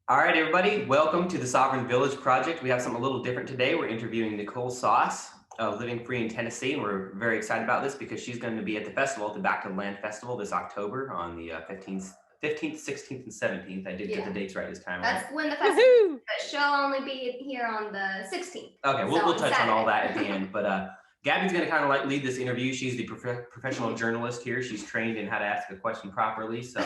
All right, everybody, welcome to the Sovereign Village Project. We have something a little different today. We're interviewing Nicole Sauce, living free in Tennessee, and we're very excited about this because she's going to be at the festival, at the Back to the Land Festival this October on the 15th, 16th, and 17th. I did get the dates right this time, right? That's when the festival is, but she'll only be here on the 16th. Okay, we'll touch on all that at the end, but Gabby's going to kind of like lead this interview. She's the professional journalist here. She's trained in how to ask a question properly, so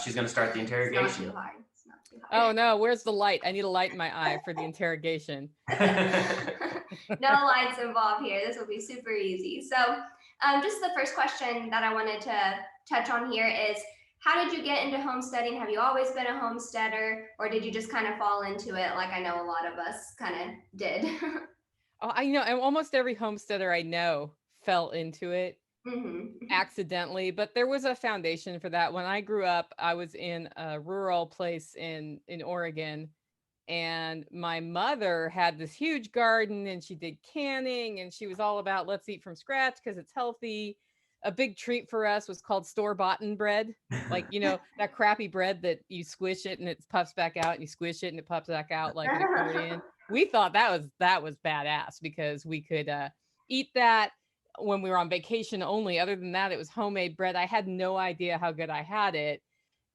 she's going to start the interrogation. It's not too hard. It's not too hard. Oh no, where's the light? I need a light in my eye for the interrogation. No lights involved here. This will be super easy. So just the first question that I wanted to touch on here is, how did you get into homesteading? Have you always been a homesteader, or did you just kind of fall into it like I know a lot of us kind of did? Oh, I know, and almost every homesteader I know fell into it accidentally, but there was a foundation for that. When I grew up, I was in a rural place in Oregon, and my mother had this huge garden and she did canning, and she was all about let's eat from scratch because it's healthy. A big treat for us was called store-bought bread, like that crappy bread that you squish it and it puffs back out, and you squish it and it puffs back out like an accordion. We thought that was badass because we could eat that when we were on vacation only. Other than that, it was homemade bread. I had no idea how good I had it.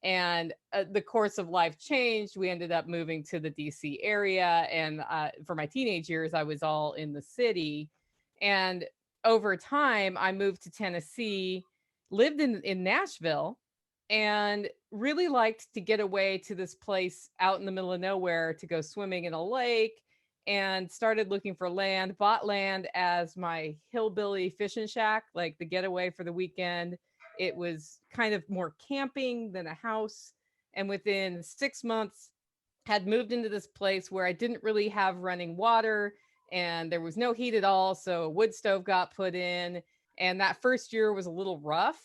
And the course of life changed. We ended up moving to the DC area. And for my teenage years, I was all in the city. And over time, I moved to Tennessee, lived in Nashville, and really liked to get away to this place out in the middle of nowhere to go swimming in a lake, and started looking for land, bought land as my hillbilly fishing shack, like the getaway for the weekend. It was kind of more camping than a house. And within 6 months, had moved into this place where I didn't really have running water and there was no heat at all. So a wood stove got put in. And that first year was a little rough.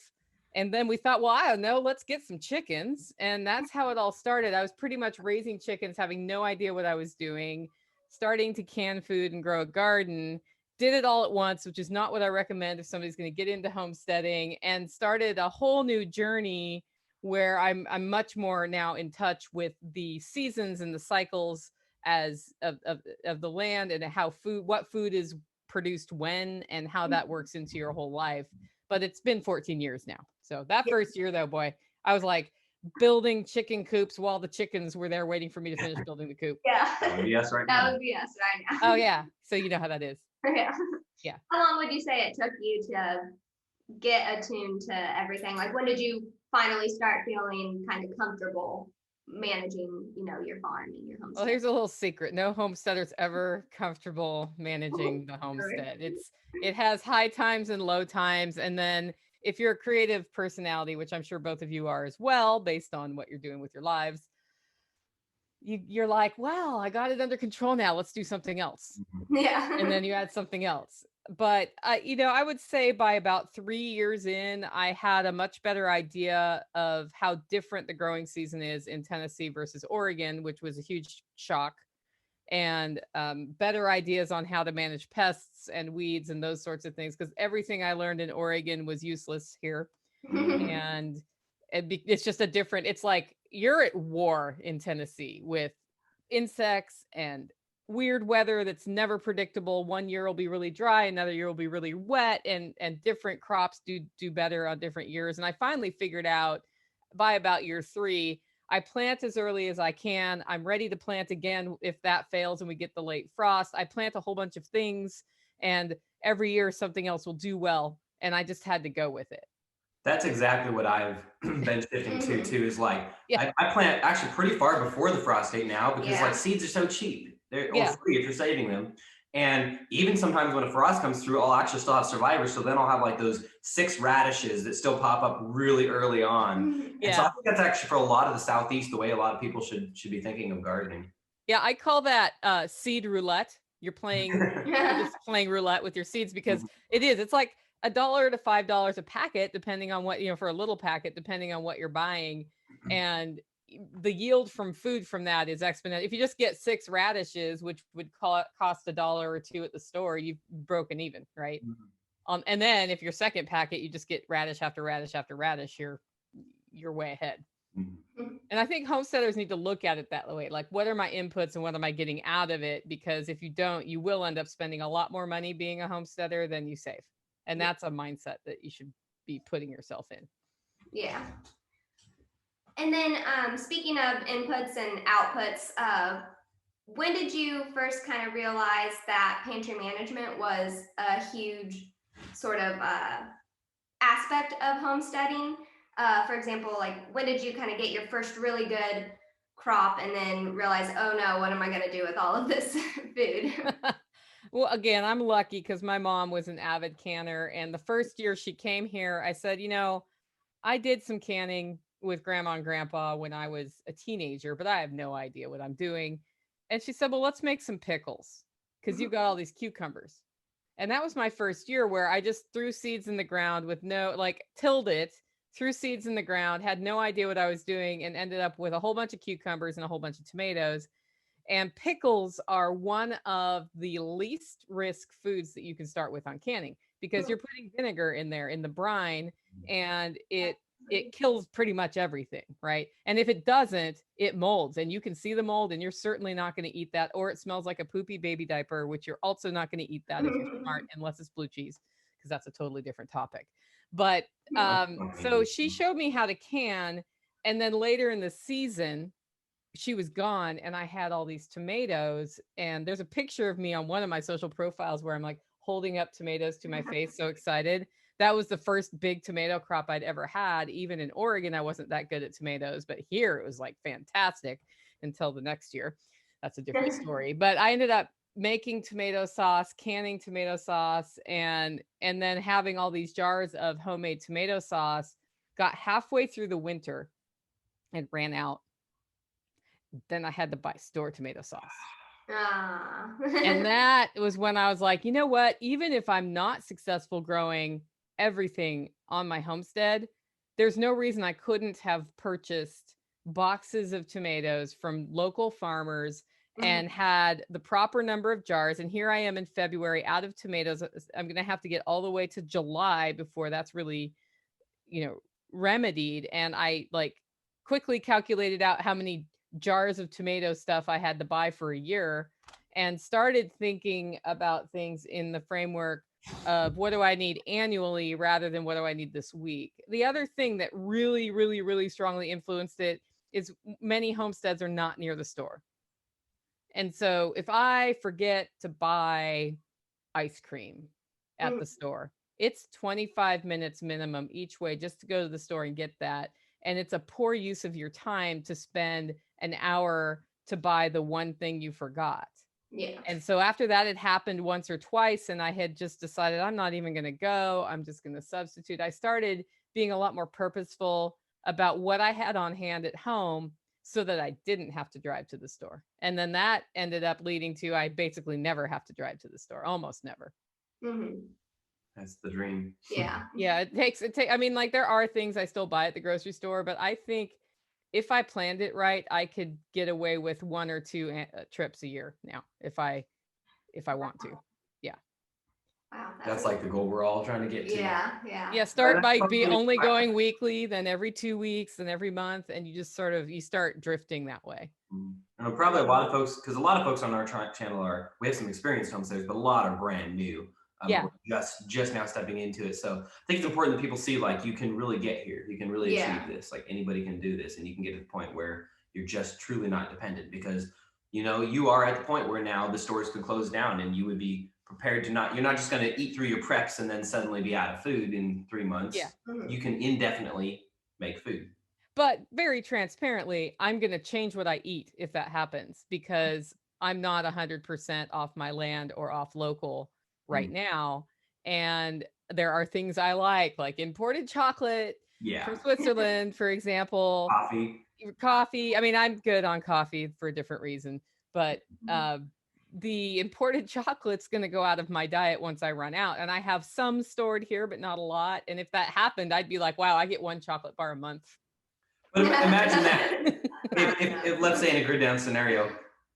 And then we thought, well, I don't know, let's get some chickens. And that's how it all started. I was pretty much raising chickens, having no idea what I was doing, starting to can food and grow a garden. Did it all at once, which is not what I recommend if somebody's going to get into homesteading, and started a whole new journey where I'm much more now in touch with the seasons and the cycles as of the land, and what food is produced when, and how that works into your whole life. But it's been 14 years now. So that first year though, boy, I was like building chicken coops while the chickens were there waiting for me to finish building the coop. Yeah. Yes, right now. That would be us right now. Oh yeah. So you know how that is. Yeah. Yeah. How long would you say it took you to get attuned to everything? Like, when did you finally start feeling kind of comfortable managing, your farm and your homestead? Well, here's a little secret. No homesteader's ever comfortable managing the homestead. It has high times and low times. And then if you're a creative personality, which I'm sure both of you are as well, based on what you're doing with your lives, you're like, well, I got it under control now. Let's do something else. Yeah. And then you add something else. But, I would say by about 3 years in, I had a much better idea of how different the growing season is in Tennessee versus Oregon, which was a huge shock, and better ideas on how to manage pests and weeds and those sorts of things. Because everything I learned in Oregon was useless here. And it's just it's like you're at war in Tennessee with insects and weird weather that's never predictable. One year will be really dry, another year will be really wet, and different crops do better on different years. And I finally figured out by about year 3, I plant as early as I can. I'm ready to plant again if that fails and we get the late frost. I plant a whole bunch of things, and every year something else will do well, and I just had to go with it. That's exactly what I've been shifting to too, is like, I plant actually pretty far before the frost date now, because like seeds are so cheap. They're free if you're saving them. And even sometimes when a frost comes through, I'll actually still have survivors. So then I'll have like those 6 radishes that still pop up really early on. And so I think that's actually, for a lot of the Southeast, the way a lot of people should be thinking of gardening. Yeah, I call that seed roulette. You're just playing roulette with your seeds, because it's like $1 to $5 a packet, depending on what, for a little packet, depending on what you're buying. And the yield from food from that is exponential. If you just get 6 radishes, which would cost $1 or $2 at the store, you've broken even, right? And then if your second packet, you just get radish after radish after radish, you're way ahead. And I think homesteaders need to look at it that way. Like, what are my inputs and what am I getting out of it? Because if you don't, you will end up spending a lot more money being a homesteader than you save. And that's a mindset that you should be putting yourself in. Yeah. And then speaking of inputs and outputs, when did you first kind of realize that pantry management was a huge sort of aspect of homesteading? For example, like when did you kind of get your first really good crop and then realize, oh no, what am I going to do with all of this food? Well, again, I'm lucky because my mom was an avid canner. And the first year she came here, I said, I did some canning with grandma and grandpa when I was a teenager, but I have no idea what I'm doing. And she said, well, let's make some pickles because you've got all these cucumbers. And that was my first year where I just threw seeds in the ground with tilled it, threw seeds in the ground, had no idea what I was doing, and ended up with a whole bunch of cucumbers and a whole bunch of tomatoes. And pickles are one of the least risk foods that you can start with on canning because you're putting vinegar in there in the brine and it kills pretty much everything, right? And if it doesn't, it molds and you can see the mold and you're certainly not going to eat that, or it smells like a poopy baby diaper, which you're also not going to eat that if you're smart, unless it's blue cheese, because that's a totally different topic. But so she showed me how to can. And then later in the season, she was gone and I had all these tomatoes, and there's a picture of me on one of my social profiles where I'm like holding up tomatoes to my face, so excited. That was the first big tomato crop I'd ever had. Even in Oregon, I wasn't that good at tomatoes, but here it was like fantastic until the next year. That's a different story. But I ended up making tomato sauce, canning tomato sauce, and then having all these jars of homemade tomato sauce. Got halfway through the winter and ran out. Then I had to buy store tomato sauce. And that was when I was like, you know what? Even if I'm not successful growing everything on my homestead, there's no reason I couldn't have purchased boxes of tomatoes from local farmers and had the proper number of jars. And here I am in February out of tomatoes. I'm going to have to get all the way to July before that's really, remedied. And I quickly calculated out how many jars of tomato stuff I had to buy for a year and started thinking about things in the framework of what do I need annually rather than what do I need this week. The other thing that really, really, really strongly influenced it is many homesteads are not near the store. And so if I forget to buy ice cream at the store, it's 25 minutes minimum each way just to go to the store and get that. And it's a poor use of your time to spend an hour to buy the one thing you forgot. Yeah. And so after that, it happened once or twice. And I had just decided I'm not even going to go. I'm just going to substitute. I started being a lot more purposeful about what I had on hand at home so that I didn't have to drive to the store. And then that ended up leading to, I basically never have to drive to the store, almost never. That's the dream. Yeah. Yeah. I mean, there are things I still buy at the grocery store, but I think if I planned it right, I could get away with 1 or 2 trips a year now if I want to. Yeah. Wow. That's like the goal we're all trying to get to. Yeah. Start by only going weekly, then every 2 weeks, then every month, and you just you start drifting that way. And probably a lot of folks, because a lot of folks on our channel we have some experienced homesteaders, but a lot are brand new. Yeah. We're just now stepping into it. So I think it's important that people see you can really get here. You can really achieve this. Anybody can do this, and you can get to the point where you're just truly not dependent, because you are at the point where now the stores could close down and you would be prepared to you're not just going to eat through your preps and then suddenly be out of food in 3 months. Yeah. You can indefinitely make food. But very transparently, I'm going to change what I eat if that happens, because I'm not 100% off my land or off local right now. And there are things I like imported chocolate from Switzerland, for example. Coffee. I mean, I'm good on coffee for a different reason, but the imported chocolate's going to go out of my diet once I run out. And I have some stored here, but not a lot. And if that happened, I'd be like, wow, I get 1 chocolate bar a month. But imagine that. if let's say in a grid down scenario,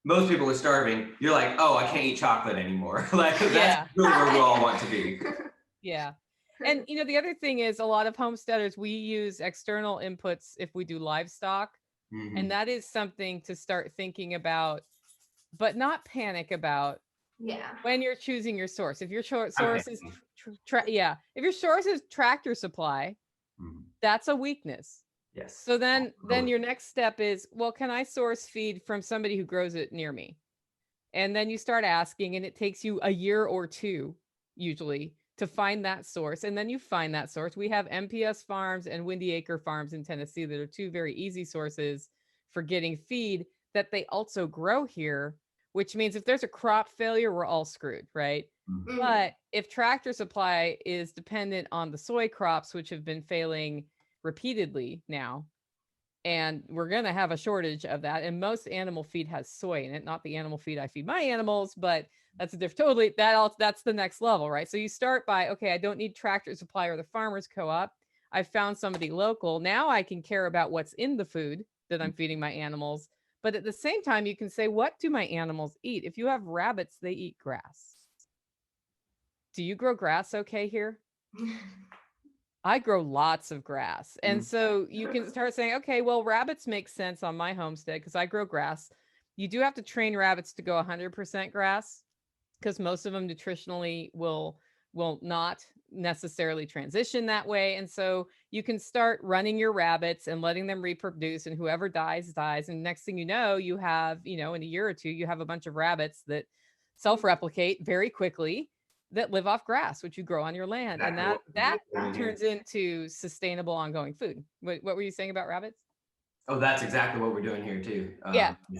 most people are starving. You're like, oh, I can't eat chocolate anymore. That's really where we all want to be. Yeah. And the other thing is a lot of homesteaders, we use external inputs if we do livestock. And that is something to start thinking about, but not panic about when you're choosing your source. If your source is if your source is tractor supply, that's a weakness. Yes. So then your next step is, well, can I source feed from somebody who grows it near me? And then you start asking, and it takes you a year or two usually to find that source. And then you find that source. We have MPS farms and Windy Acre farms in Tennessee that are two very easy sources for getting feed that they also grow here, which means if there's a crop failure, we're all screwed, right? But if tractor supply is dependent on the soy crops, which have been failing repeatedly now, and we're going to have a shortage of that, and most animal feed has soy in it, not the animal feed I feed my animals, but that's a different, that's the next level, right? So you start by, okay, I don't need tractor supply or the farmers co-op. I found somebody local. Now I can care about what's in the food that I'm feeding my animals. But at the same time, you can say, what do my animals eat? If you have rabbits, they eat grass. Do you grow grass okay here? I grow lots of grass. And so you can start saying, okay, well, rabbits make sense on my homestead because I grow grass. You do have to train rabbits to go 100% grass because most of them nutritionally will not necessarily transition that way. And so you can start running your rabbits and letting them reproduce, and whoever dies. And next thing you know, you have, in a year or two, you have a bunch of rabbits that self-replicate very quickly that live off grass, which you grow on your land. And that turns into sustainable ongoing food. What were you saying about rabbits? Oh, that's exactly what we're doing here too.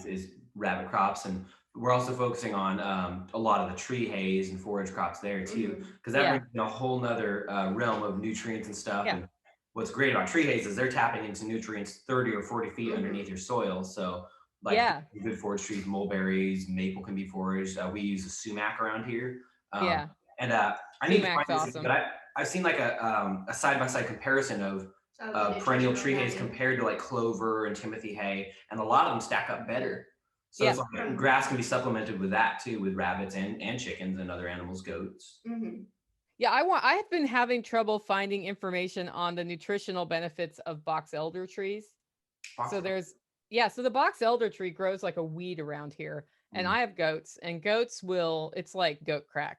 Is rabbit crops. And we're also focusing on a lot of the tree hays and forage crops there too, because that brings in a whole nother realm of nutrients and stuff. And what's great about tree hays is they're tapping into nutrients 30 or 40 feet underneath your soil. So good forage trees, mulberries, maple can be foraged. We use a sumac around here. And I need to find this, awesome. But I've seen like a side-by-side comparison of perennial tree hays compared to like clover and Timothy hay, and a lot of them stack up better. So it's like grass can be supplemented with that too, with rabbits and chickens and other animals, goats. Yeah, I have been having trouble finding information on the nutritional benefits of box elder trees. So the box elder tree grows like a weed around here, and I have goats, and goats it's like goat crack.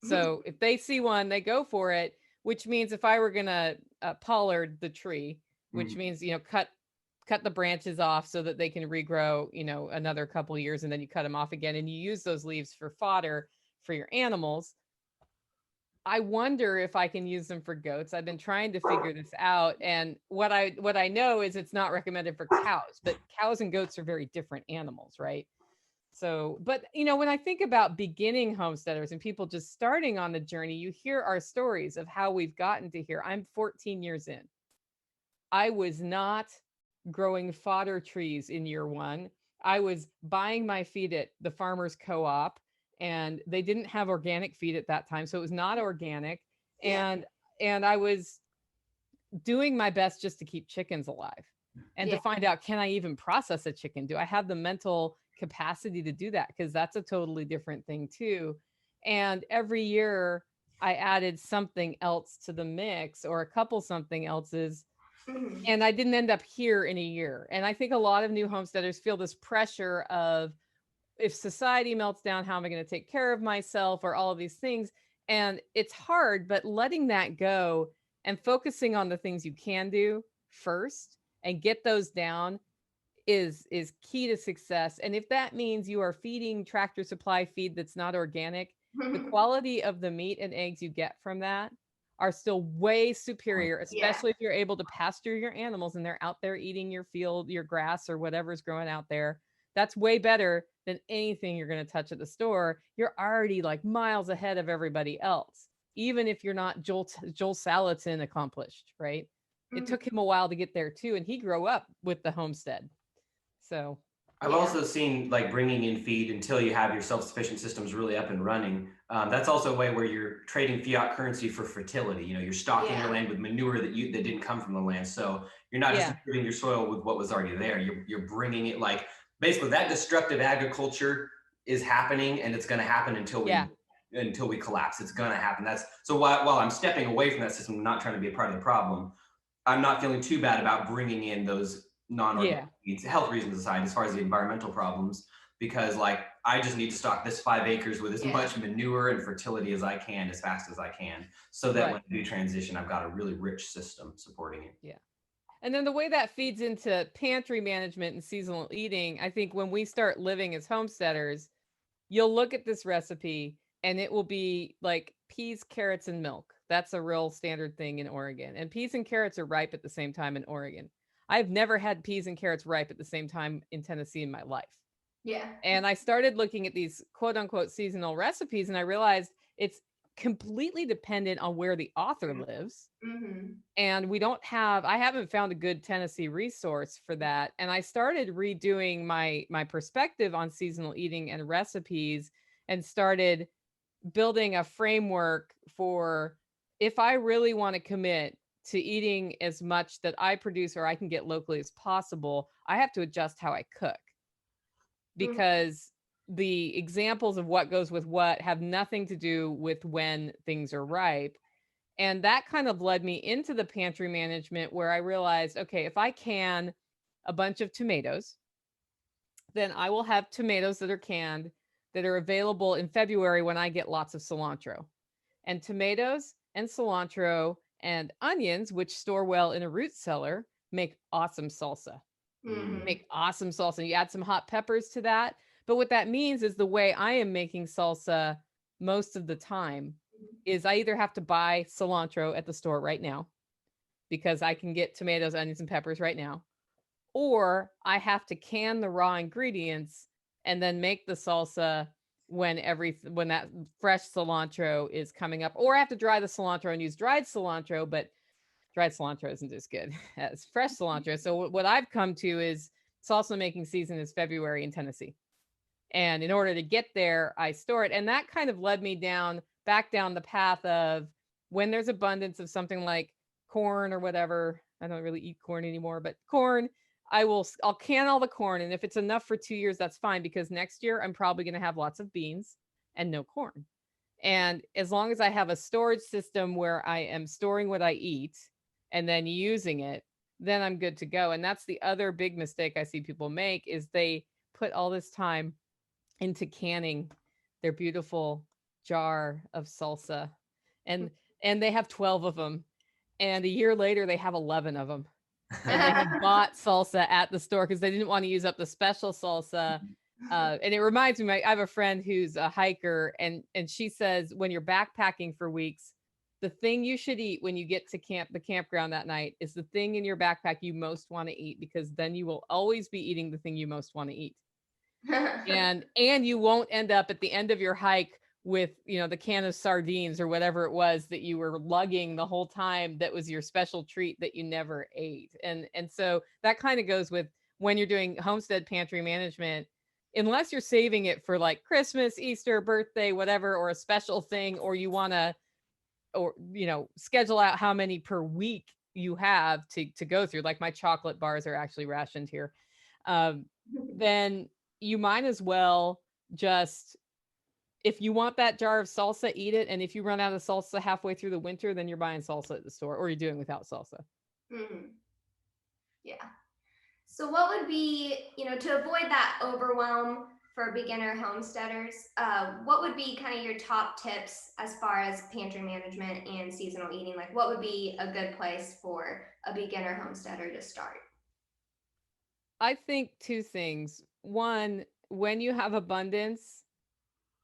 So if they see one, they go for it, which means if I were going to pollard the tree, which means, cut the branches off so that they can regrow, another couple of years, and then you cut them off again and you use those leaves for fodder for your animals. I wonder if I can use them for goats. I've been trying to figure this out. And what I know is it's not recommended for cows, but cows and goats are very different animals, right? So, but when I think about beginning homesteaders and people just starting on the journey, you hear our stories of how we've gotten to here. I'm 14 years in. I was not growing fodder trees in year one. I was buying my feed at the farmers co-op, and they didn't have organic feed at that time. So it was not organic. And I was doing my best just to keep chickens alive and to find out, can I even process a chicken? Do I have the mental capacity to do that? Because that's a totally different thing too. And every year I added something else to the mix, or a couple something else's, and I didn't end up here in a year. And I think a lot of new homesteaders feel this pressure of, if society melts down, how am I going to take care of myself, or all of these things? And it's hard, but letting that go and focusing on the things you can do first and get those down is key to success. And if that means you are feeding tractor supply feed that's not organic, the quality of the meat and eggs you get from that are still way superior, especially if you're able to pasture your animals and they're out there eating your field, your grass, or whatever's growing out there. That's way better than anything you're going to touch at the store. You're already like miles ahead of everybody else, even if you're not Joel Salatin accomplished, right? It took him a while to get there too, and he grew up with the homestead. So I've also seen like bringing in feed until you have your self-sufficient systems really up and running. That's also a way where you're trading fiat currency for fertility. You're stocking your land with manure that didn't come from the land. So you're not just improving your soil with what was already there. You're bringing it, like basically that destructive agriculture is happening, and it's going to happen until we until we collapse. It's going to happen. That's so while I'm stepping away from that system, not trying to be a part of the problem, I'm not feeling too bad about bringing in those non-organic feeds, health reasons aside, as far as the environmental problems, because like I just need to stock this 5 acres with as much manure and fertility as I can, as fast as I can, so that when I do transition, I've got a really rich system supporting it. Yeah. And then the way that feeds into pantry management and seasonal eating, I think when we start living as homesteaders, you'll look at this recipe and it will be like peas, carrots, and milk. That's a real standard thing in Oregon. And peas and carrots are ripe at the same time in Oregon. I've never had peas and carrots ripe at the same time in Tennessee in my life. Yeah. And I started looking at these quote unquote seasonal recipes and I realized it's completely dependent on where the author lives. And I haven't found a good Tennessee resource for that. And I started redoing my perspective on seasonal eating and recipes and started building a framework for if I really want to commit to eating as much that I produce or I can get locally as possible, I have to adjust how I cook. Because the examples of what goes with what have nothing to do with when things are ripe. And that kind of led me into the pantry management where I realized, okay, if I can a bunch of tomatoes, then I will have tomatoes that are canned that are available in February when I get lots of cilantro. And tomatoes and cilantro and onions, which store well in a root cellar, make awesome salsa. Make awesome salsa. You add some hot peppers to that. But what that means is the way I am making salsa most of the time is I either have to buy cilantro at the store right now because I can get tomatoes, onions, and peppers right now, or I have to can the raw ingredients and then make the salsa when that fresh cilantro is coming up, or I have to dry the cilantro and use dried cilantro, but dried cilantro isn't as good as fresh cilantro. So what I've come to is salsa making season is February in Tennessee. And in order to get there, I store it. And that kind of led me back down the path of when there's abundance of something like corn or whatever. I don't really eat corn anymore, but corn, I'll can all the corn. And if it's enough for 2 years, that's fine, because next year I'm probably going to have lots of beans and no corn. And as long as I have a storage system where I am storing what I eat and then using it, then I'm good to go. And that's the other big mistake I see people make is they put all this time into canning their beautiful jar of salsa and they have 12 of them. And a year later, they have 11 of them. And they had bought salsa at the store because they didn't want to use up the special salsa. And it reminds me, I have a friend who's a hiker, and she says, when you're backpacking for weeks, the thing you should eat when you get to the campground that night is the thing in your backpack you most want to eat, because then you will always be eating the thing you most want to eat. and you won't end up at the end of your hike with, the can of sardines or whatever it was that you were lugging the whole time that was your special treat that you never ate. And so that kind of goes with when you're doing homestead pantry management. Unless you're saving it for like Christmas, Easter, birthday, whatever, or a special thing, or you want to, schedule out how many per week you have to go through. Like my chocolate bars are actually rationed here. Then you might as well just, if you want that jar of salsa, eat it. And if you run out of salsa halfway through the winter, then you're buying salsa at the store, or you're doing without salsa. Yeah. So what would be, to avoid that overwhelm for beginner homesteaders, what would be kind of your top tips as far as pantry management and seasonal eating? Like, what would be a good place for a beginner homesteader to start? I think 2 things. One, when you have abundance,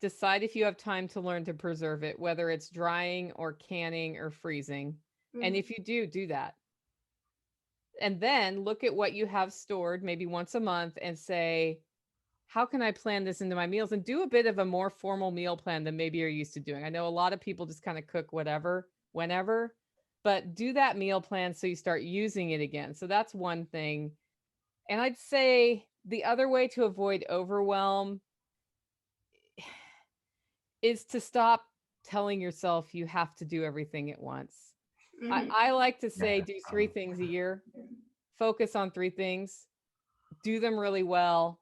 decide if you have time to learn to preserve it, whether it's drying or canning or freezing. And if you do that. And then look at what you have stored maybe once a month and say, how can I plan this into my meals? And do a bit of a more formal meal plan than maybe you're used to doing. I know a lot of people just kind of cook whatever, whenever, but do that meal plan so you start using it again. So that's one thing. And I'd say the other way to avoid overwhelm is to stop telling yourself you have to do everything at once. I like to say do 3 things a year, focus on 3 things, do them really well,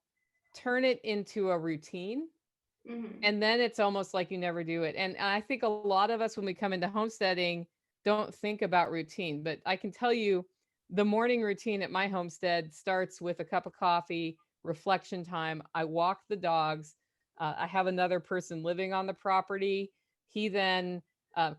turn it into a routine, And then it's almost like you never do it. And I think a lot of us, when we come into homesteading, don't think about routine. But I can tell you, the morning routine at my homestead starts with a cup of coffee, reflection time. I walk the dogs. I have another person living on the property. He then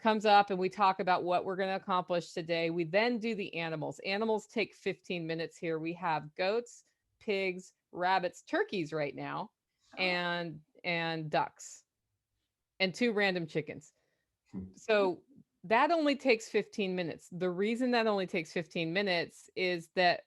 comes up and we talk about what we're going to accomplish today. We then do the animals. Animals take 15 minutes here. We have goats, pigs, rabbits, turkeys right now, and ducks, and 2 random chickens. So that only takes 15 minutes. The reason that only takes 15 minutes is that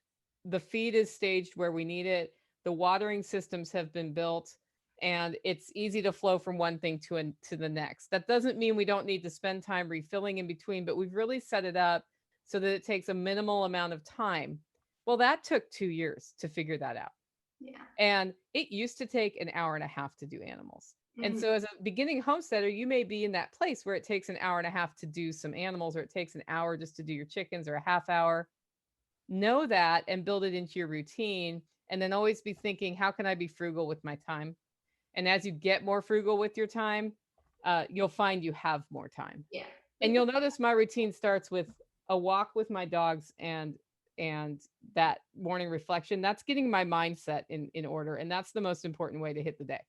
the feed is staged where we need it. The watering systems have been built, and it's easy to flow from one thing to the next. That doesn't mean we don't need to spend time refilling in between, but we've really set it up so that it takes a minimal amount of time. Well, that took 2 years to figure that out. Yeah. And it used to take an hour and a half to do animals. And so as a beginning homesteader, you may be in that place where it takes an hour and a half to do some animals, or it takes an hour just to do your chickens, or a half hour. Know that and build it into your routine. And then always be thinking, how can I be frugal with my time? And as you get more frugal with your time, you'll find you have more time. Yeah. And you'll notice my routine starts with a walk with my dogs and that morning reflection. That's getting my mindset in order. And that's the most important way to hit the day.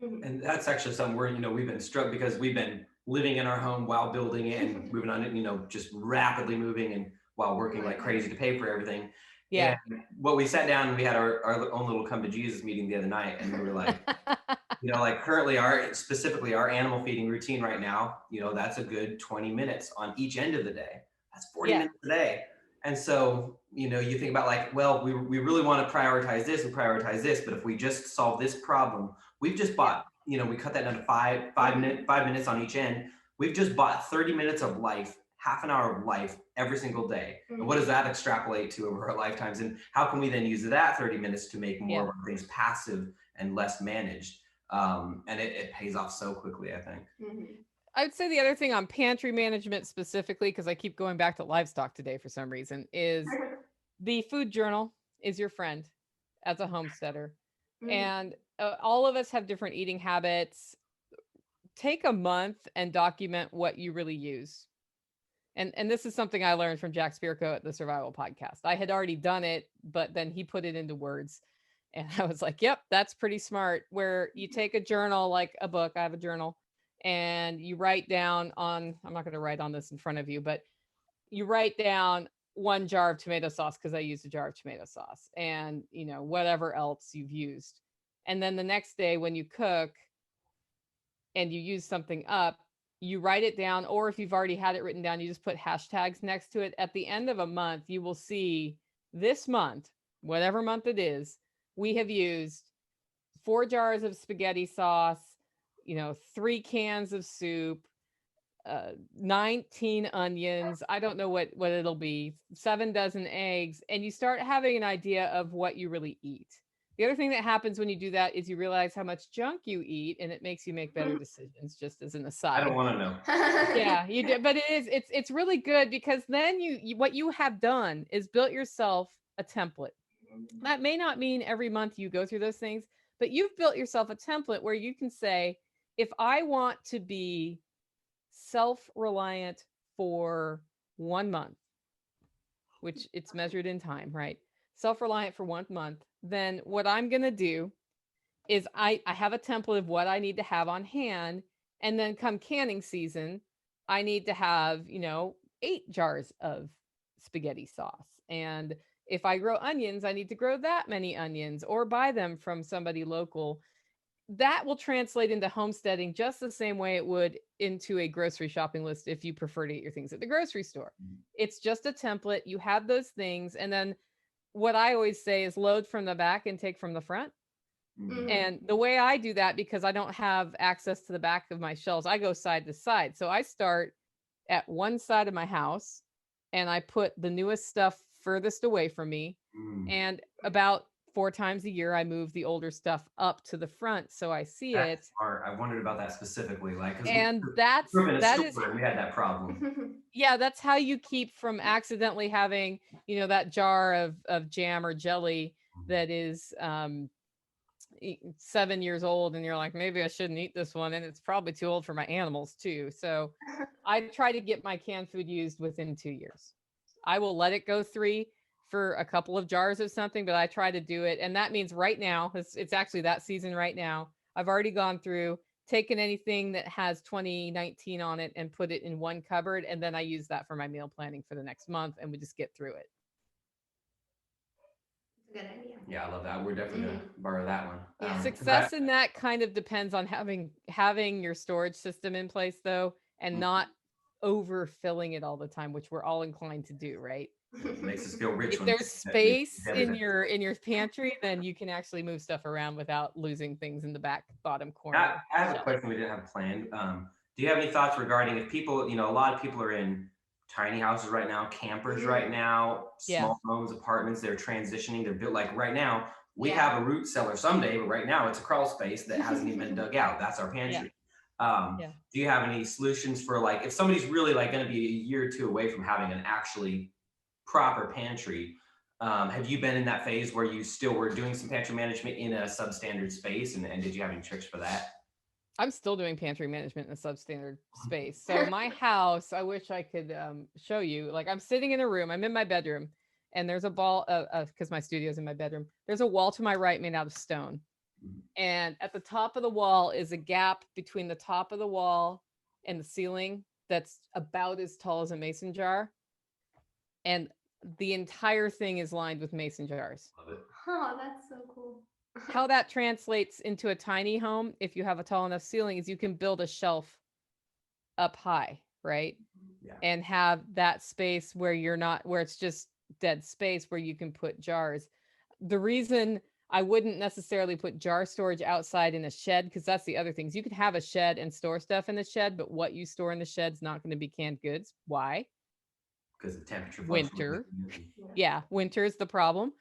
And that's actually something where, we've been struck because we've been living in our home while building it and moving on it, just rapidly moving and while working like crazy to pay for everything. Yeah. And what we sat down and we had our own little come to Jesus meeting the other night, and we were like, like currently specifically our animal feeding routine right now, that's a good 20 minutes on each end of the day. That's 40 minutes a day. And so, you think about like, well, we really want to prioritize this and prioritize this, but if we just solve this problem, we've just bought, we cut that down to five minutes on each end. We've just bought 30 minutes of life, half an hour of life every single day. And what does that extrapolate to over our lifetimes? And how can we then use that 30 minutes to make more of our things passive and less managed? And it pays off so quickly, I think. I would say the other thing on pantry management specifically, because I keep going back to livestock today for some reason, is the food journal is your friend as a homesteader. And all of us have different eating habits. Take a month and document what you really use. And this is something I learned from Jack Spirko at the Survival Podcast. I had already done it, but then he put it into words. And I was like, yep, that's pretty smart. Where you take a journal, like a book, I have a journal, and you write down I'm not going to write on this in front of you, but you write down 1 jar of tomato sauce, because I used a jar of tomato sauce, and whatever else you've used. And then the next day when you cook and you use something up, you write it down, or if you've already had it written down, you just put hashtags next to it. At the end of a month, you will see this month, whatever month it is, we have used 4 jars of spaghetti sauce, 3 cans of soup, 19 onions. I don't know what it'll be, 7 dozen eggs. And you start having an idea of what you really eat. The other thing that happens when you do that is you realize how much junk you eat, and it makes you make better decisions, just as an aside. I don't want to know. Yeah, you do, but it's really good, because then you what you have done is built yourself a template. That may not mean every month you go through those things, but you've built yourself a template where you can say, if I want to be self-reliant for 1 month, which it's measured in time, right? Self-reliant for 1 month, then what I'm going to do is I have a template of what I need to have on hand. And then come canning season, I need to have, 8 jars of spaghetti sauce. And if I grow onions, I need to grow that many onions or buy them from somebody local. That will translate into homesteading just the same way it would into a grocery shopping list if you prefer to get your things at the grocery store. It's just a template. You have those things. And then what I always say is load from the back and take from the front. And the way I do that, because I don't have access to the back of my shelves, I go side to side. So I start at one side of my house and I put the newest stuff furthest away from me. And about 4 times a year, I move the older stuff up to the front so I see it. Smart. I wondered about that specifically. And we had that problem. Yeah, that's how you keep from accidentally having, that jar of jam or jelly that is 7 years old and you're like, maybe I shouldn't eat this one. And it's probably too old for my animals too. So I try to get my canned food used within 2 years. I will let it go 3 for a couple of jars of something, but I try to do it. And that means right now, it's actually that season right now. I've already gone through, taken anything that has 2019 on it and put it in one cupboard. And then I use that for my meal planning for the next month. And we just get through it. Good idea. Yeah, I love that. We're definitely gonna borrow that one. Yeah. Success in that kind of depends on having your storage system in place though, and not overfilling it all the time, which we're all inclined to do, right? It makes us feel rich. If there's space in your pantry, then you can actually move stuff around without losing things in the back bottom corner. I have a question we didn't have planned. Do you have any thoughts regarding if people, a lot of people are in tiny houses right now, campers right now, small homes, apartments, they're transitioning, they're built like right now, we have a root cellar someday, but right now it's a crawl space that hasn't even been dug out. That's our pantry. Do you have any solutions for like, if somebody's really like going to be a year or 2 away from having an actually proper pantry, have you been in that phase where you still were doing some pantry management in a substandard space? And did you have any tricks for that? I'm still doing pantry management in a substandard space. So my house, I wish I could show you, like I'm sitting in a room, I'm in my bedroom, and there's a ball, because my studio's in my bedroom. There's a wall to my right made out of stone. And at the top of the wall is a gap between the top of the wall and the ceiling that's about as tall as a mason jar. And the entire thing is lined with mason jars. Love it. Oh, that's so cool. How that translates into a tiny home, if you have a tall enough ceiling, is you can build a shelf up high, right? Yeah. And have that space where where it's just dead space where you can put jars. The reason I wouldn't necessarily put jar storage outside in a shed, because that's the other things. You could have a shed and store stuff in the shed, but what you store in the shed is not going to be canned goods. Why? Because the temperature. Winter. Yeah, winter is the problem.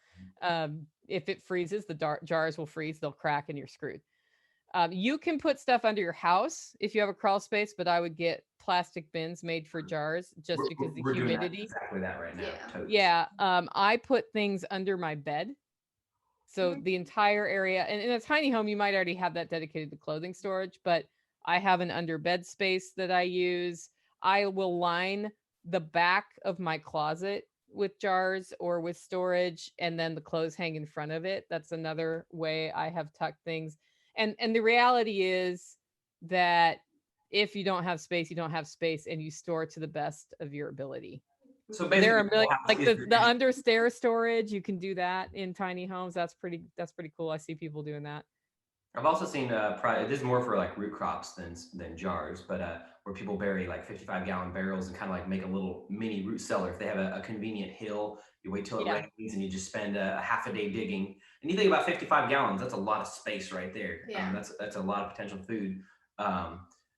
If it freezes, the jars will freeze, they'll crack, and you're screwed. You can put stuff under your house if you have a crawl space, but I would get plastic bins made for jars just because the humidity. Exactly that right now. Yeah. I put things under my bed. So the entire area, and in a tiny home, you might already have that dedicated to clothing storage, but I have an under bed space that I use. I will line the back of my closet with jars or with storage, and then the clothes hang in front of it. That's another way I have tucked things. And the reality is that if you don't have space, you don't have space, and you store to the best of your ability. So there are like the under stair storage, you can do that in tiny homes. That's pretty cool. I see people doing that. I've also seen this is more for like root crops than jars, but where people bury like 55-gallon barrels and kind of like make a little mini root cellar. If they have a convenient hill, you wait till it rains and you just spend a half a day digging. And you think about 55 gallons, that's a lot of space right there. Yeah. That's a lot of potential food.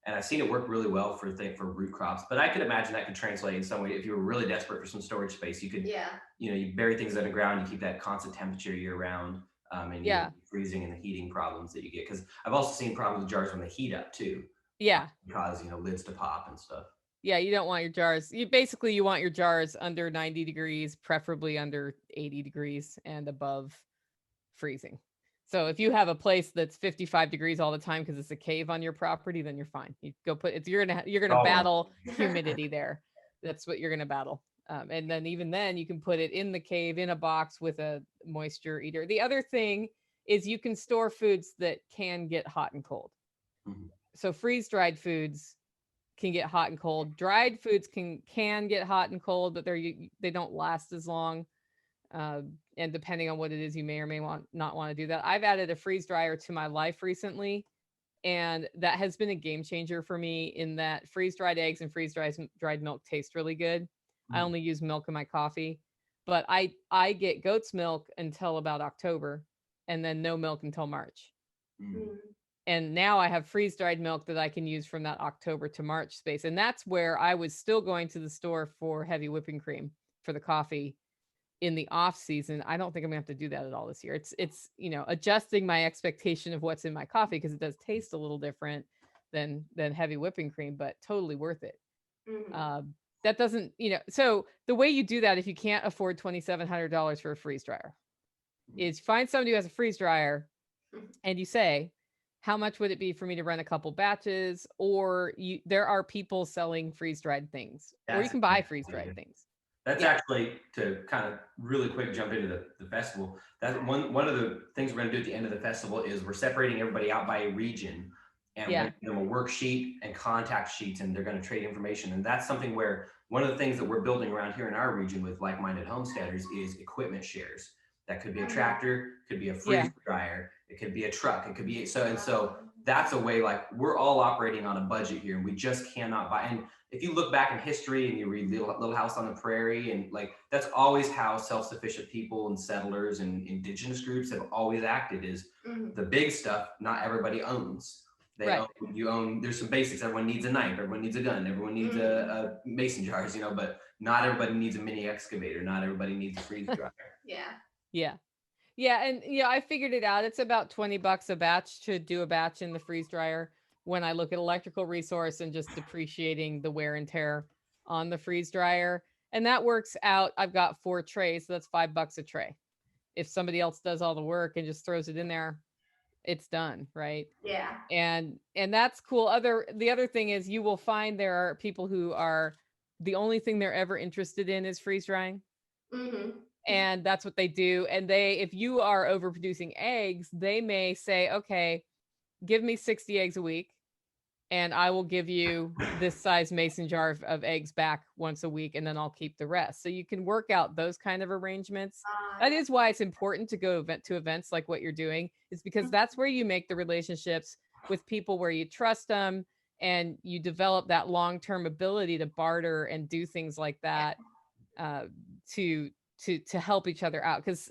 And I've seen it work really well for root crops, but I could imagine that could translate in some way. If you were really desperate for some storage space, you could, you bury things underground, you keep that constant temperature year round. And freezing and the heating problems that you get. Because I've also seen problems with jars when they heat up too. Yeah. Cause, lids to pop and stuff. Yeah, you don't want your jars. You want your jars under 90 degrees, preferably under 80 degrees and above freezing. So if you have a place that's 55 degrees all the time because it's a cave on your property, then you're fine. You go you're gonna battle humidity there. That's what you're gonna battle. And then even then you can put it in the cave in a box with a moisture eater. The other thing is you can store foods that can get hot and cold. Mm-hmm. So freeze-dried foods can get hot and cold. Dried foods can get hot and cold, but they don't last as long. And depending on what it is, you may or may not want to do that. I've added a freeze dryer to my life recently, and that has been a game changer for me in that freeze-dried eggs and freeze-dried milk taste really good. I only use milk in my coffee, but I get goat's milk until about October and then no milk until March. Mm. And now I have freeze-dried milk that I can use from that October to March space. And that's where I was still going to the store for heavy whipping cream for the coffee in the off season. I don't think I'm gonna have to do that at all this year. It's adjusting my expectation of what's in my coffee because it does taste a little different than heavy whipping cream, but totally worth it. Mm-hmm. That doesn't, so the way you do that, if you can't afford $2,700 for a freeze dryer, is find somebody who has a freeze dryer and you say, how much would it be for me to run a couple batches? Or there are people selling freeze-dried things, or you can buy freeze-dried things. That's actually, to kind of really quick jump into the festival. That one of the things we're going to do at the end of the festival is we're separating everybody out by a region, and we're going to give them a worksheet and contact sheets, and they're going to trade information. And that's something where one of the things that we're building around here in our region with like-minded homesteaders is equipment shares. That could be a tractor, could be a freeze dryer, it could be a truck, it could be so that's a way, like, we're all operating on a budget here, and we just cannot buy. And if you look back in history and you read Little House on the Prairie, and like, that's always how self-sufficient people and settlers and indigenous groups have always acted, is the big stuff not everybody owns. You own, there's some basics. Everyone needs a knife, everyone needs a gun, everyone needs a mason jars, but not everybody needs a mini excavator, not everybody needs a freeze dryer. And I figured it out. It's about $20 a batch to do a batch in the freeze dryer, when I look at electrical resource and just depreciating the wear and tear on the freeze dryer. And that works out. I've got 4 trays, so that's $5 a tray. If somebody else does all the work and just throws it in there, it's done, right? And that's cool. The other thing is, you will find there are people who are, the only thing they're ever interested in is freeze drying. And that's what they do. And if you are overproducing eggs, they may say, okay, give me 60 eggs a week, and I will give you this size mason jar of eggs back once a week, and then I'll keep the rest. So you can work out those kind of arrangements. That is why it's important to go to events like what you're doing, is because that's where you make the relationships with people, where you trust them, and you develop that long-term ability to barter and do things like that, to help each other out. Because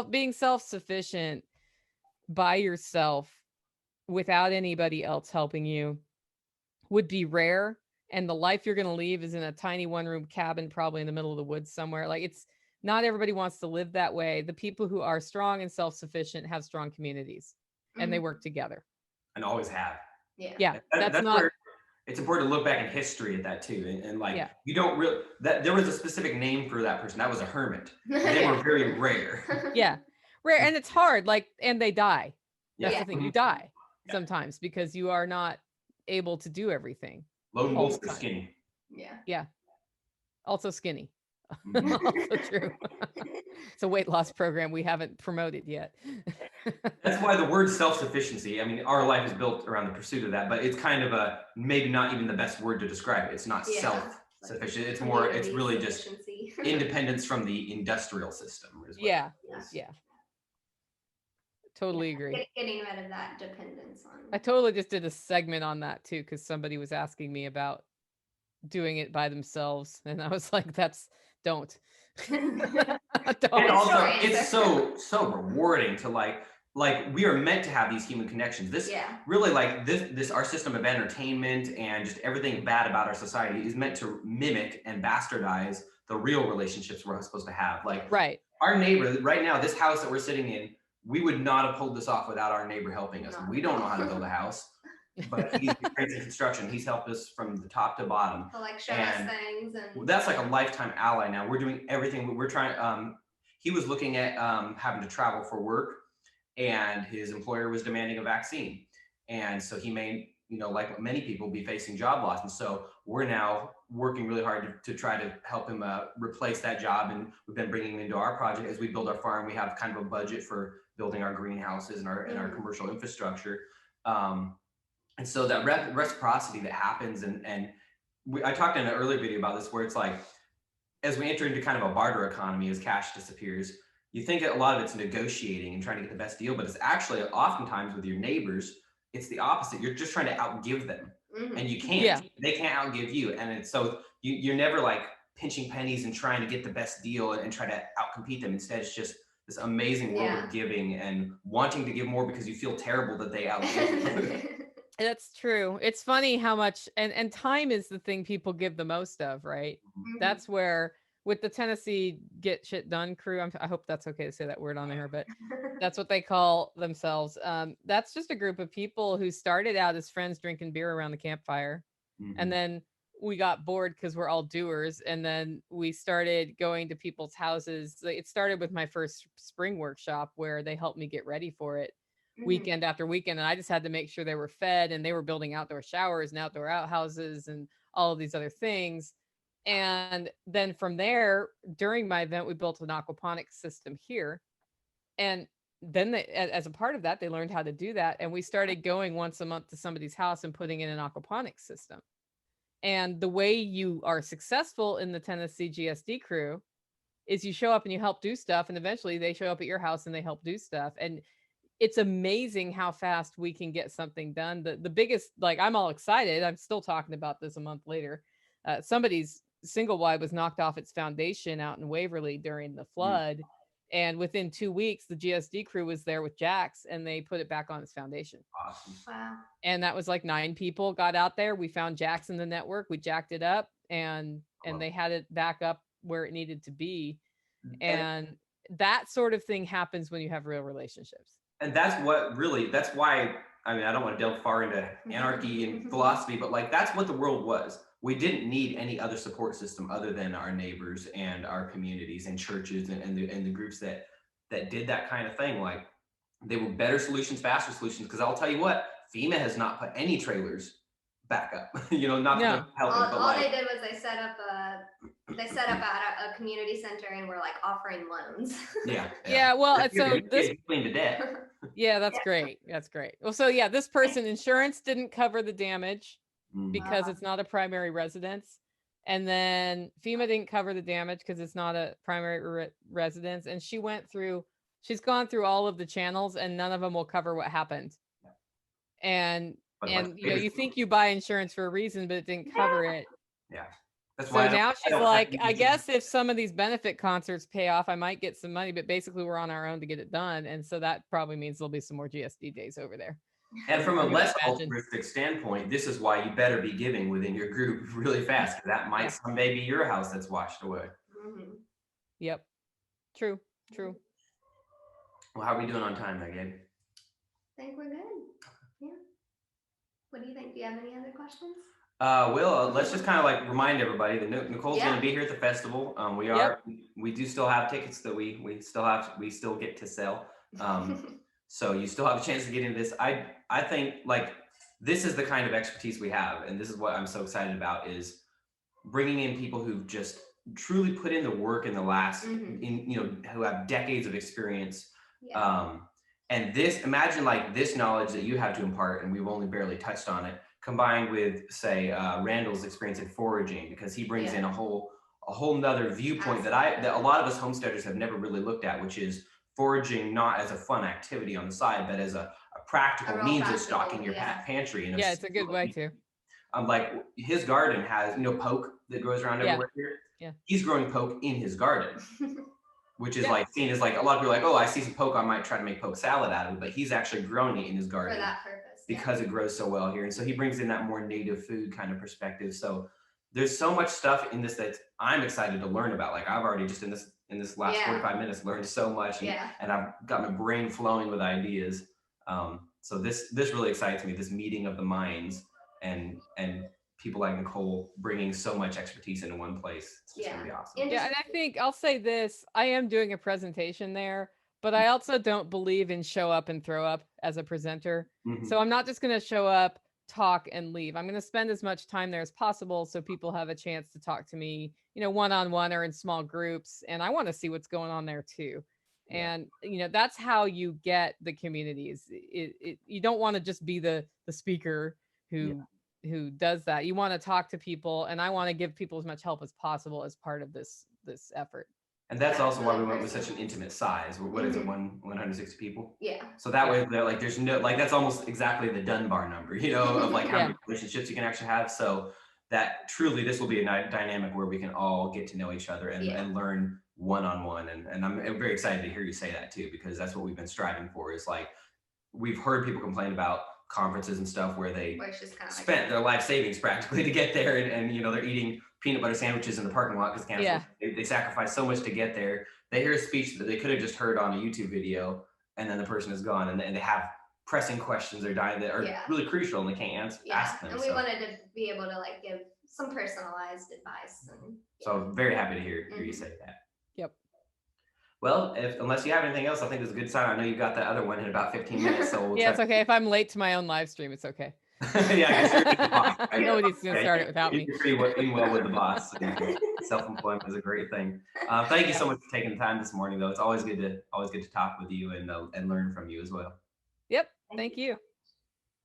being self-sufficient by yourself without anybody else helping you would be rare. And the life you're going to leave is in a tiny 1-room cabin, probably in the middle of the woods somewhere. Like, it's not everybody wants to live that way. The people who are strong and self-sufficient have strong communities, and they work together, and always have. That's not where it's important to look back in history at that too. And like, you don't really, that there was a specific name for that person. That was a hermit. They were very rare. Rare. And it's hard, like, and they die. That's the thing. You die sometimes because you are not able to do everything. Lone wolves are skinny. Also skinny. Also true. It's a weight loss program we haven't promoted yet. That's why the word self-sufficiency, I mean, our life is built around the pursuit of that, but it's kind of a, maybe not even the best word to describe it. It's not self-sufficient. It's more, it's really just independence from the industrial system. Totally agree. Getting rid of that dependence on. I totally just did a segment on that too, because somebody was asking me about doing it by themselves, and I was like, don't. And also, it's so rewarding to like we are meant to have these human connections. This really, like, this our system of entertainment and just everything bad about our society is meant to mimic and bastardize the real relationships we're supposed to have. Like, our neighbor right now, this house that we're sitting in, we would not have pulled this off without our neighbor helping us. We don't know how to build a house, but he's great in construction. He's helped us from the top to bottom. Like, show us things. And that's like a lifetime ally now. We're doing everything. We're trying. He was looking at having to travel for work, and his employer was demanding a vaccine. And so he may, like many people, be facing job loss. And so we're now working really hard to try to help him replace that job. And we've been bringing him into our project as we build our farm. We have kind of a budget for building our greenhouses and our commercial infrastructure. And so that reciprocity that happens, I talked in an earlier video about this, where it's like, as we enter into kind of a barter economy, as cash disappears, you think that a lot of it's negotiating and trying to get the best deal, but it's actually oftentimes with your neighbors, it's the opposite. You're just trying to outgive them, and you can't. They can't outgive you, and it's so you're never like pinching pennies and trying to get the best deal and try to outcompete them. Instead, it's just this amazing world of giving and wanting to give more because you feel terrible that they outgive you. That's true. It's funny how much, and time is the thing people give the most of, right? That's where, with the Tennessee Get Shit Done crew, I hope that's okay to say that word on there, but that's what they call themselves. That's just a group of people who started out as friends drinking beer around the campfire. And then we got bored because we're all doers. And then we started going to people's houses. It started with my first spring workshop, where they helped me get ready for it. weekend after weekend. And I just had to make sure they were fed, and they were building outdoor showers and outdoor outhouses and all of these other things. And then from there, during my event, we built an aquaponics system here. And then they, as a part of that, they learned how to do that. And we started going once a month to somebody's house and putting in an aquaponics system. And the way you are successful in the Tennessee GSD crew is you show up and you help do stuff. And eventually they show up at your house and they help do stuff. And it's amazing how fast we can get something done. The biggest, like, I'm all excited. I'm still talking about this a month later. Somebody's single wide was knocked off its foundation out in Waverly during the flood. And within 2 weeks, the GSD crew was there with jacks and they put it back on its foundation. Awesome. Wow. And that was like 9 people got out there. We found jacks in the network. We jacked it up and they had it back up where it needed to be. And that sort of thing happens when you have real relationships. And that's why, I mean, I don't want to delve far into anarchy and philosophy, but like, that's what the world was. We didn't need any other support system other than our neighbors and our communities and churches and the groups that did that kind of thing. Like, they were better solutions, faster solutions. Because I'll tell you what, FEMA has not put any trailers back up. Not that they're helping, but all they did was they set up at a community center and were like offering loans. Yeah. Well, so this clean to death. Yeah, that's great. That's great. Well, so yeah, this person insurance didn't cover the damage because it's not a primary residence. And then FEMA didn't cover the damage because it's not a primary residence. And she's gone through all of the channels and none of them will cover what happened. And you think you buy insurance for a reason, but it didn't cover it. Yeah. That's so now she's like, I guess if some of these benefit concerts pay off, I might get some money, but basically we're on our own to get it done. And so that probably means there'll be some more GSD days over there. And from a less altruistic standpoint, this is why you better be giving within your group really fast, because that might someday be your house that's washed away. Yep. True. Well, how are we doing on time, Megan? I think we're good. Yeah. What do you think? Do you have any other questions? Let's just kind of like remind everybody that Nicole's going to be here at the festival. We do still have tickets that we still get to sell. So you still have a chance to get into this. I think like this is the kind of expertise we have, and this is what I'm so excited about, is bringing in people who've just truly put in the work in the last, who have decades of experience. And imagine like this knowledge that you have to impart, and we've only barely touched on it, combined with, say, Randall's experience in foraging, because he brings in a whole nother viewpoint that a lot of us homesteaders have never really looked at, which is foraging not as a fun activity on the side, but as a practical means of stocking your pantry. And it's a good way to. Like his garden has, poke that grows around everywhere here. Yeah. He's growing poke in his garden, which is like seen as like, a lot of people are like, oh, I see some poke, I might try to make poke salad out of it, but he's actually growing it in his garden. For that purpose. Because it grows so well here. And so he brings in that more native food kind of perspective. So there's so much stuff in this that I'm excited to learn about. Like I've already just in this last 45 minutes learned so much, and I've got my brain flowing with ideas. So this really excites me, this meeting of the minds and people like Nicole bringing so much expertise into one place. It's just gonna be awesome. Yeah, and I think I'll say this, I am doing a presentation there, but I also don't believe in show up and throw up as a presenter. So I'm not just going to show up, talk, and leave. I'm going to spend as much time there as possible so people have a chance to talk to me, one-on-one or in small groups. And I want to see what's going on there too. And, that's how you get the communities. You don't want to just be the speaker who does that. You want to talk to people, and I want to give people as much help as possible as part of this effort. And that's also why we went with such an intimate size. What is it, 160 people? Yeah. So that way, like, there's no, like, that's almost exactly the Dunbar number, of like how many relationships you can actually have. So that truly, this will be a dynamic where we can all get to know each other and learn one-on-one. And I'm very excited to hear you say that too, because that's what we've been striving for, is like, we've heard people complain about conferences and stuff where they spent their life savings practically to get there, and they're eating peanut butter sandwiches in the parking lot because they sacrifice so much to get there. They hear a speech that they could have just heard on a YouTube video, and then the person is gone, and they have pressing questions they're dying that are really crucial, and they can't ask them. And we wanted to be able to like give some personalized advice. So I'm very happy to hear you say that. Yep. Well, unless you have anything else, I think it's a good sign. I know you've got the other one in about 15 minutes, so we'll yeah, it's okay. If I'm late to my own live stream, it's okay. Yeah, because you're the boss, right? Nobody's going to start it without me. You're pretty well with the boss. So self-employment is a great thing. Thank you so much for taking the time this morning, though. It's always good to talk with you and learn from you as well. Yep. Thank you.